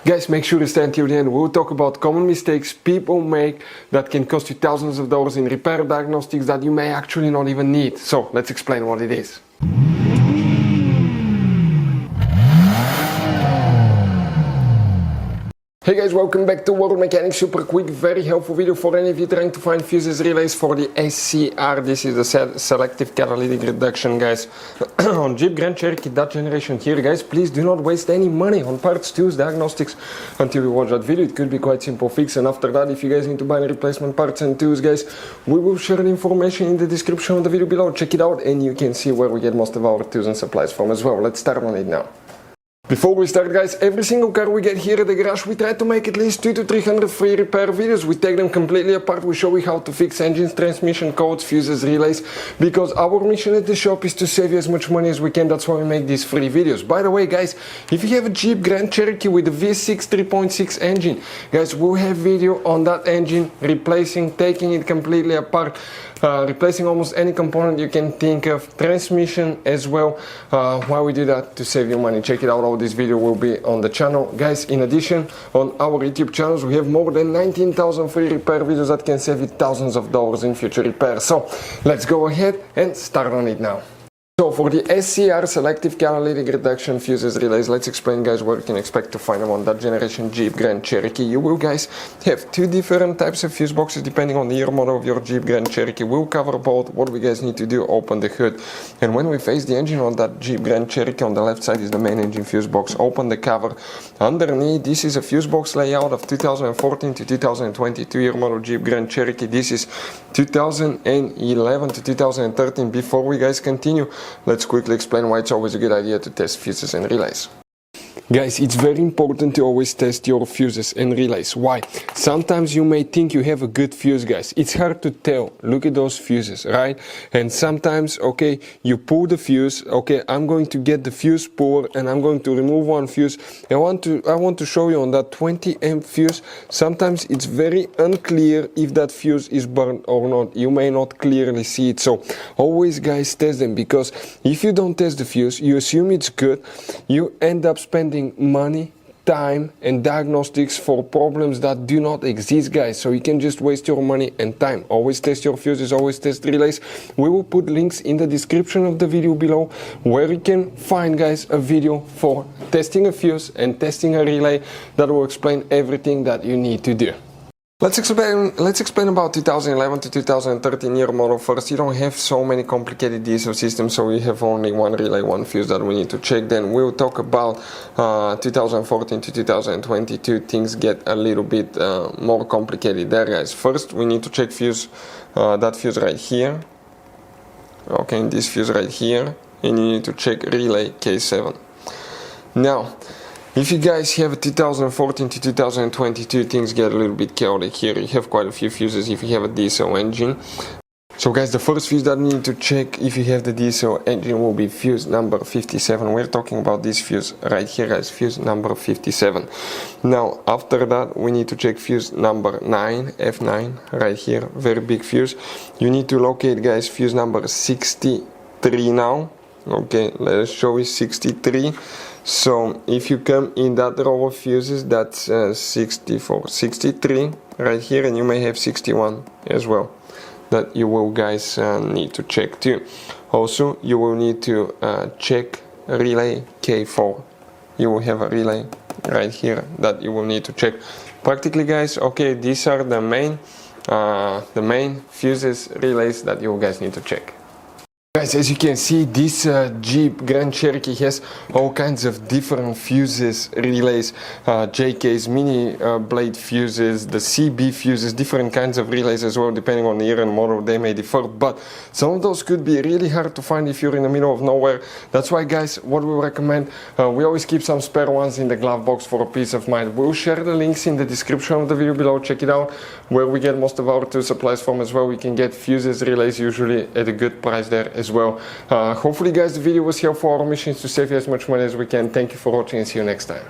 Guys, make sure to stay until the end. We'll talk about common mistakes people make that can cost you thousands of dollars in repair diagnostics that you may actually not even need. So let's explain what it is. Hey guys, welcome back to World Mechanics. Super quick, very helpful video for any of you trying to find fuses relays for the SCR. This is the Selective Catalytic Reduction, guys. On Jeep Grand Cherokee, that generation here, guys. Please do not waste any money on parts, tools, diagnostics until you watch that video. It could be quite simple fix, and after that, if you guys need to buy replacement parts and tools, guys, we will share the information in the description of the video below. Check it out and you can see where we get most of our tools and supplies from as well. Let's start on it now. Before we start, guys, every single car we get here at the garage, we try to make at least 200 to 300 free repair videos. We take them completely apart. We show you how to fix engines, transmission codes, fuses, relays, because our mission at the shop is to save you as much money as we can. That's why we make these free videos. By the way, guys, if you have a Jeep Grand Cherokee with a V6 3.6 engine, guys, we'll have video on that engine, replacing, taking it completely apart, replacing almost any component you can think of, transmission as well. Why we do that? To save you money. Check it out. All this video will be on the channel, guys. In addition, on our YouTube channels we have more than 19,000 free repair videos that can save you thousands of dollars in future repairs. So let's go ahead and start on it now. So for the SCR Selective Catalytic Reduction fuses relays, let's explain, guys, where you can expect to find them on that generation Jeep Grand Cherokee. You will, guys, have two different types of fuse boxes depending on the year model of your Jeep Grand Cherokee. We'll cover both. What we guys need to do, open the hood, and when we face the engine on that Jeep Grand Cherokee, on the left side is the main engine fuse box. Open the cover. Underneath, this is a fuse box layout of 2014 to 2022 year model Jeep Grand Cherokee. This is 2011 to 2013. Before we, guys, continue, let's quickly explain why it's always a good idea to test fuses and relays. Guys, it's very important to always test your fuses and relays. Why? Sometimes you may think you have a good fuse, guys. It's hard to tell. Look at those fuses, right? And sometimes, okay, you pull the fuse. Okay, I'm going to get the fuse puller and I'm going to remove one fuse. I want to show you on that 20 amp fuse. Sometimes it's very unclear if that fuse is burned or not. You may not clearly see it. So always, guys, test them, because if you don't test the fuse, you assume it's good. You end up spending money, time and diagnostics for problems that do not exist, guys. So you can just waste your money and time. Always test your fuses, always test relays. We will put links in the description of the video below where you can find, guys, a video for testing a fuse and testing a relay that will explain everything that you need to do. Let's explain about 2011 to 2013 year model first. You don't have so many complicated diesel systems, so we have only one relay, one fuse that we need to check. Then we'll talk about 2014 to 2022. Things get a little bit more complicated there, guys. First, we need to check fuse, that fuse right here. Okay, and this fuse right here, and you need to check relay K7. Now, if you guys have 2014 to 2022, things get a little bit chaotic here. You have quite a few fuses if you have a diesel engine. So, guys, the first fuse that we need to check if you have the diesel engine will be fuse number 57. We're talking about this fuse right here, guys, fuse number 57. Now, after that, we need to check fuse number 9, F9, right here, very big fuse. You need to locate, guys, fuse number 63 now. Okay, let's show you 63. So if you come in that row of fuses, that's 64, 63 right here, and you may have 61 as well that you will, guys, need to check too. Also, you will need to check relay K4. You will have a relay right here that you will need to check. Practically, guys, okay, these are the main fuses, relays that you guys need to check. Guys, as you can see, this Jeep Grand Cherokee has all kinds of different fuses, relays, JKs, mini blade fuses, the CB fuses, different kinds of relays as well, depending on the year and model. They may differ, but some of those could be really hard to find if you're in the middle of nowhere. That's why, guys, what we recommend, we always keep some spare ones in the glove box for a peace of mind. We'll share the links in the description of the video below. Check it out, where we get most of our tool supplies from as well. We can get fuses, relays, usually at a good price there as well. Hopefully, guys, the video was helpful. Our mission is to save you as much money as we can. Thank you for watching and see you next time.